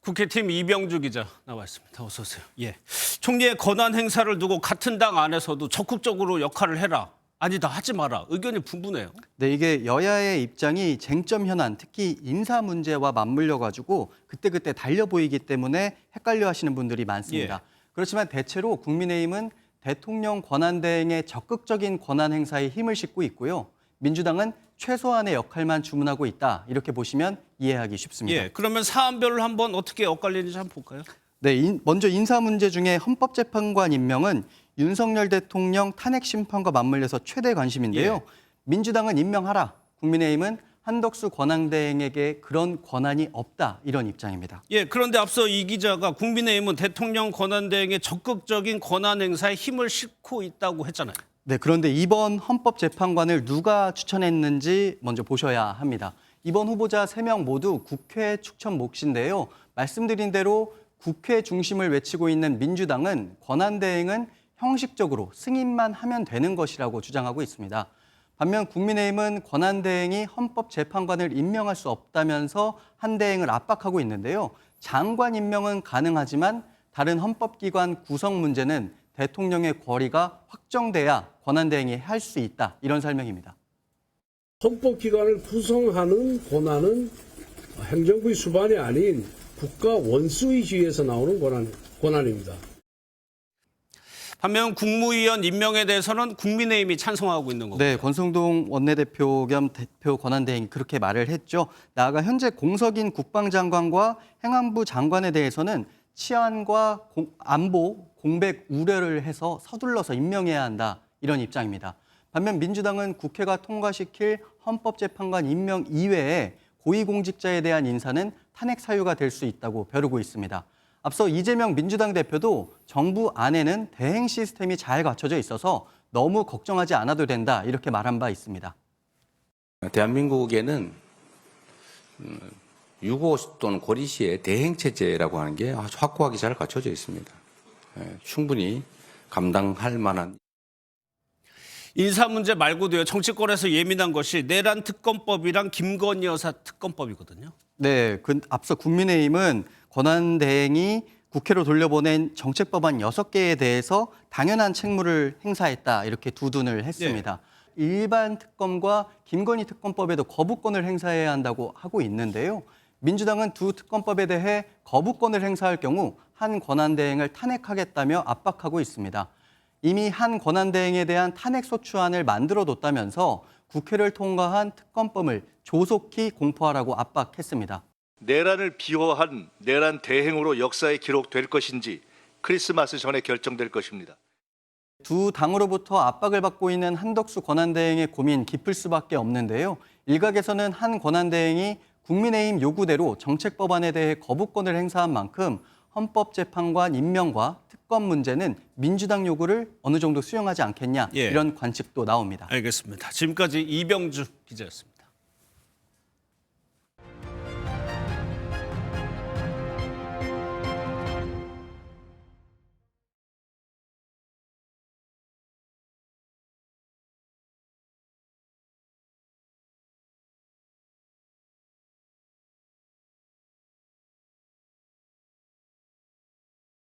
국회팀 이병주 기자 나와 있습니다. 어서 오세요. 예. 총리의 권한 행사를 두고 같은 당 안에서도 적극적으로 역할을 해라. 아니다, 하지 마라. 의견이 분분해요. 네, 이게 여야의 입장이 쟁점 현안, 특히 인사 문제와 맞물려 가지고 그때그때 달려 보이기 때문에 헷갈려 하시는 분들이 많습니다. 그렇지만 대체로 국민의힘은 대통령 권한 대행의 적극적인 권한 행사에 힘을 싣고 있고요. 민주당은 최소한의 역할만 주문하고 있다. 이렇게 보시면 이해하기 쉽습니다. 예. 그러면 사안별로 한번 어떻게 엇갈리는지 한번 볼까요? 네, 먼저 인사 문제 중에 헌법재판관 임명은 윤석열 대통령 탄핵 심판과 맞물려서 최대 관심인데요. 예. 민주당은 임명하라, 국민의힘은 한덕수 권한대행에게 그런 권한이 없다, 이런 입장입니다. 예. 그런데 앞서 이 기자가 국민의힘은 대통령 권한 대행의 적극적인 권한 행사에 힘을 싣고 있다고 했잖아요. 네, 그런데 이번 헌법재판관을 누가 추천했는지 먼저 보셔야 합니다. 이번 후보자 3명 모두 국회 추천 몫인데요. 말씀드린 대로 국회 중심을 외치고 있는 민주당은 권한대행은 형식적으로 승인만 하면 되는 것이라고 주장하고 있습니다. 반면 국민의힘은 권한대행이 헌법재판관을 임명할 수 없다면서 한 대행을 압박하고 있는데요. 장관 임명은 가능하지만 다른 헌법기관 구성 문제는 대통령의 권위가 확정돼야 권한대행이 할 수 있다. 이런 설명입니다. 헌법기관을 구성하는 권한은 행정부의 수반이 아닌 국가 원수의주의에서 나오는 권한입니다. 반면 국무위원 임명에 대해서는 국민의힘이 찬성하고 있는 거고요. 네, 권성동 원내대표 겸 대표 권한대행이 그렇게 말을 했죠. 나아가 현재 공석인 국방장관과 행안부 장관에 대해서는 치안과 안보, 공백 우려를 해서 서둘러서 임명해야 한다. 이런 입장입니다. 반면 민주당은 국회가 통과시킬 헌법재판관 임명 이외에 고위공직자에 대한 인사는 탄핵 사유가 될 수 있다고 벼르고 있습니다. 앞서 이재명 민주당 대표도 정부 안에는 대행 시스템이 잘 갖춰져 있어서 너무 걱정하지 않아도 된다 이렇게 말한 바 있습니다. 대한민국에는 6.25 또는 고리시의 대행체제라고 하는 게 아주 확고하게 잘 갖춰져 있습니다. 충분히 감당할 만한. 인사 문제 말고도요. 정치권에서 예민한 것이 내란 특검법이랑 김건희 여사 특검법이거든요. 네, 앞서 국민의힘은 권한대행이 국회로 돌려보낸 정책법안 6개에 대해서 당연한 책무를 행사했다 이렇게 두둔을 했습니다. 일반 특검과 김건희 특검법에도 거부권을 행사해야 한다고 하고 있는데요. 민주당은 두 특검법에 대해 거부권을 행사할 경우 한 권한대행을 탄핵하겠다며 압박하고 있습니다. 이미 한 권한대행에 대한 탄핵소추안을 만들어뒀다면서 국회를 통과한 특검법을 조속히 공포하라고 압박했습니다. 내란을 비호한 내란 대행으로 역사에 기록될 것인지 크리스마스 전에 결정될 것입니다. 두 당으로부터 압박을 받고 있는 한덕수 권한대행의 고민 깊을 수밖에 없는데요. 일각에서는 한 권한대행이 국민의힘 요구대로 정책법안에 대해 거부권을 행사한 만큼 헌법재판관 임명과 특검 문제는 민주당 요구를 어느 정도 수용하지 않겠냐 이런 관측도 나옵니다. 알겠습니다. 지금까지 이병주 기자였습니다.